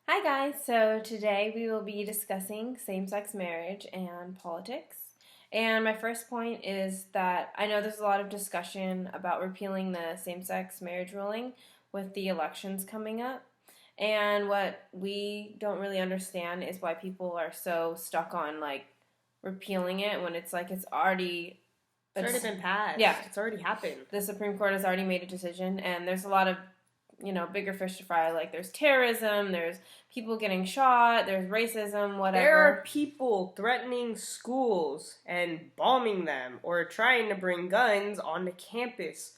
Hi, guys. So today we will be discussing same sex marriage and politics. And my first point is that I know there's a lot of discussion about repealing the same sex marriage ruling with the elections coming up. And what we don't really understand is why people are so stuck on repealing it when It's already been passed. yeah, It's already happened. the Supreme Court has already made a decision, and there's a lot of bigger fish to fry. Like there's terrorism, there's people getting shot, there's racism, There are whatever. people threatening schools and bombing them or trying to bring guns onto campus.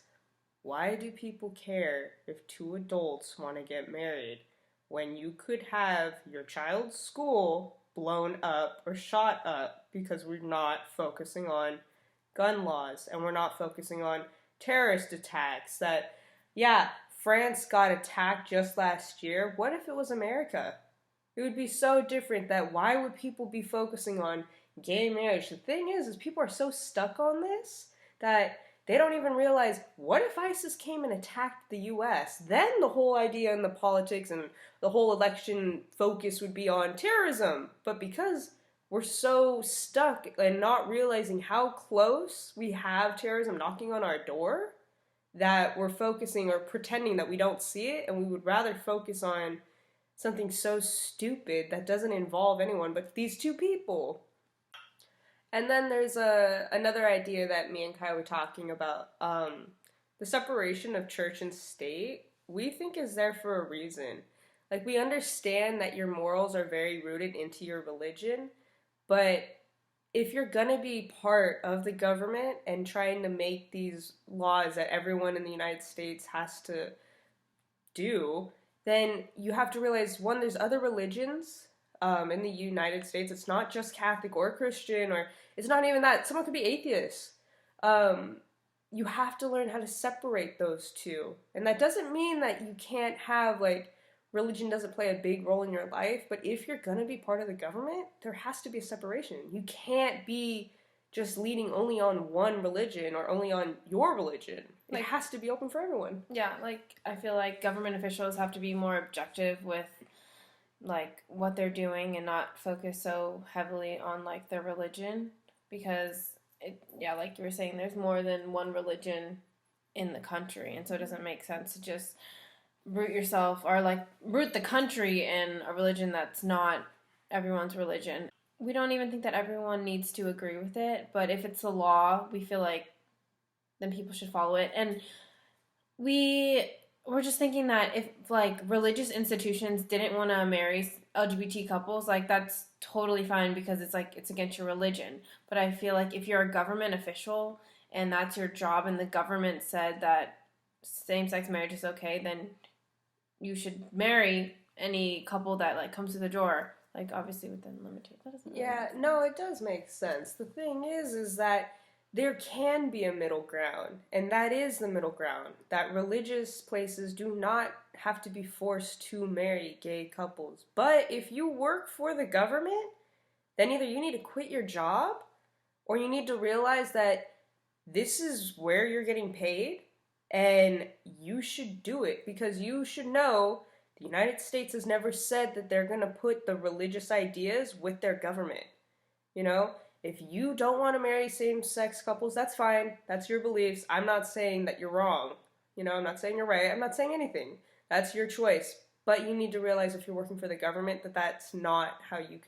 Why do people care if two adults want to get married when you could have your child's school blown up or shot up because we're not focusing on gun laws and we're not focusing on terrorist attacks that, yeah, France got attacked just last year. What if it was America? It would be so different. That why would people be focusing on gay marriage? The thing is people are so stuck on this that they don't even realize, what if ISIS came and attacked the US? Then the whole idea and the politics and the whole election focus would be on terrorism. But because we're so stuck and not realizing how close we have terrorism knocking on our door, that we're focusing or pretending that we don't see it, and we would rather focus on something so stupid that doesn't involve anyone but these two people. And then there's another idea that me and Kai were talking about. The separation of church and state, we think is there for a reason. Like, we understand that your morals are very rooted into your religion, but if you're gonna be part of the government and trying to make these laws that everyone in the United States has to do, then you have to realize, one, there's other religions in the United States. It's not just Catholic or Christian, or it's not even that. Someone could be atheist. Um, you have to learn how to separate those two. And that doesn't mean that you can't have, like, religion doesn't play a big role in your life, but if you're going to be part of the government, there has to be a separation. You can't be just leading only on one religion or only on your religion. It has to be open for everyone. Yeah, like I feel like government officials have to be more objective with like what they're doing and not focus so heavily on like their religion because like you were saying, there's more than one religion in the country, and so it doesn't make sense to just root yourself or like root the country in a religion that's not everyone's religion. We don't even think that everyone needs to agree with it, but if it's a law, we feel like then people should follow it. And we were just thinking that if like religious institutions didn't want to marry LGBT couples, like that's totally fine because it's like it's against your religion. But I feel like if you're a government official and that's your job and the government said that same-sex marriage is okay, then you should marry any couple that like comes to the door, like obviously within limitations. That doesn't Yeah, no, it does make sense. The thing is that there can be a middle ground, and that is the middle ground. That religious places do not have to be forced to marry gay couples. But if you work for the government, then either you need to quit your job or you need to realize that this is where you're getting paid and you should do it, because you should know the United States has never said that they're going to put the religious ideas with their government. You know, if you don't want to marry same sex couples, that's fine. That's your beliefs. I'm not saying that you're wrong. You know, I'm not saying you're right. I'm not saying anything. That's your choice. But you need to realize, if you're working for the government, that that's not how you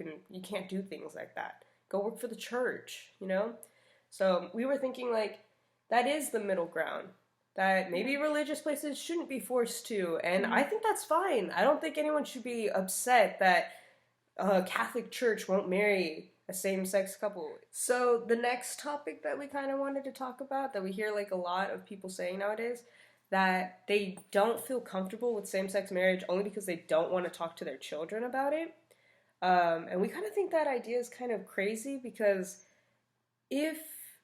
can't do things like that. Go work for the church, you know? So we were thinking, like, that is the middle ground. That maybe religious places shouldn't be forced to, and I think that's fine. I don't think anyone should be upset that a Catholic church won't marry a same-sex couple. So the next topic that we kind of wanted to talk about, that we hear like a lot of people saying nowadays, that they don't feel comfortable with same-sex marriage only because they don't want to talk to their children about it. And we kind of think that idea is kind of crazy, because if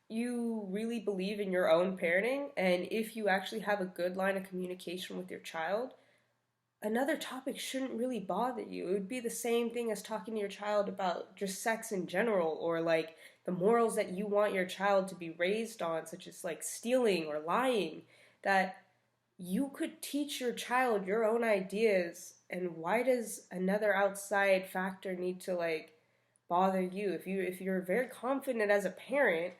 you really believe in your own parenting and if you actually have a good line of communication with your child, another topic shouldn't really bother you. It would be the same thing as talking to your child about just sex in general, or like the morals that you want your child to be raised on, such as like stealing or lying, that you could teach your child your own ideas And why does another outside factor need to like bother you? If you're very confident as a parent,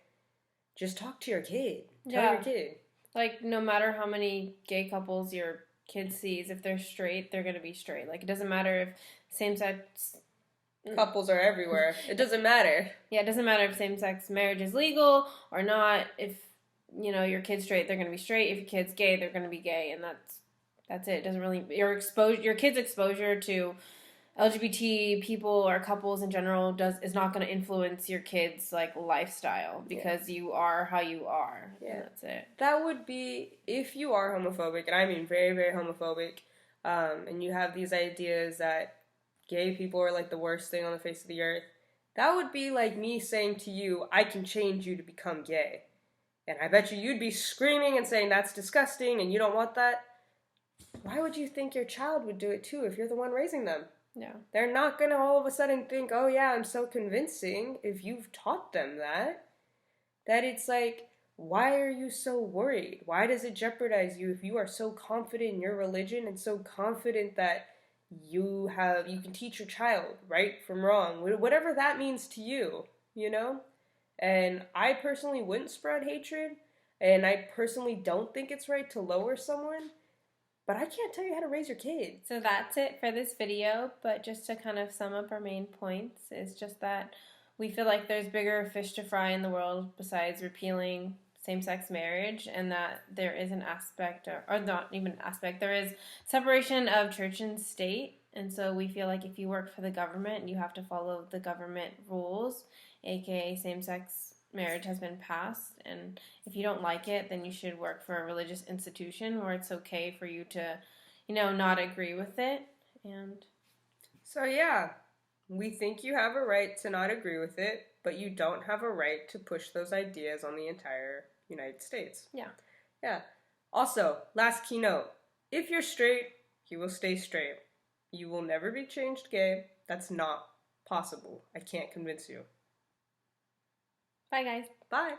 just talk to your kid. Tell your Yeah. kid. Like, no matter how many gay couples your kid sees, if they're straight, they're going to be straight. Like, it doesn't matter if same sex. Couples are everywhere. It doesn't matter. Yeah, it doesn't matter if same sex marriage is legal or not. If, your kid's straight, they're going to be straight. If your kid's gay, they're going to be gay. And that's it. It doesn't really. Your kid's exposure to LGBT people or couples in general is not going to influence your kids like lifestyle because you are how you are. Yeah, that's it. That would be if you are homophobic, and I mean very, very homophobic, and you have these ideas that gay people are like the worst thing on the face of the earth. That would be like me saying to you, I can change you to become gay. And I bet you'd be screaming and saying that's disgusting and you don't want that. Why would you think your child would do it too if you're the one raising them? Yeah. They're not going to all of a sudden think, oh yeah, I'm so convincing if you've taught them that. That it's like, why are you so worried? Why does it jeopardize you if you are so confident in your religion and so confident that you can teach your child right from wrong, whatever that means to you, And I personally wouldn't spread hatred, and I personally don't think it's right to lower someone. But I can't tell you how to raise your kids. So that's it for this video, but just to kind of sum up our main points is just that we feel like there's bigger fish to fry in the world besides repealing same-sex marriage, and that there is an aspect, or not even an aspect, there is separation of church and state, and so we feel like if you work for the government, you have to follow the government rules, aka same-sex marriage has been passed, and if you don't like it, then you should work for a religious institution where it's okay for you to, not agree with it. And so yeah, we think you have a right to not agree with it, but you don't have a right to push those ideas on the entire United States. Yeah. Also, last keynote, if you're straight, you will stay straight. You will never be changed gay. That's not possible. I can't convince you. bye, guys. Bye.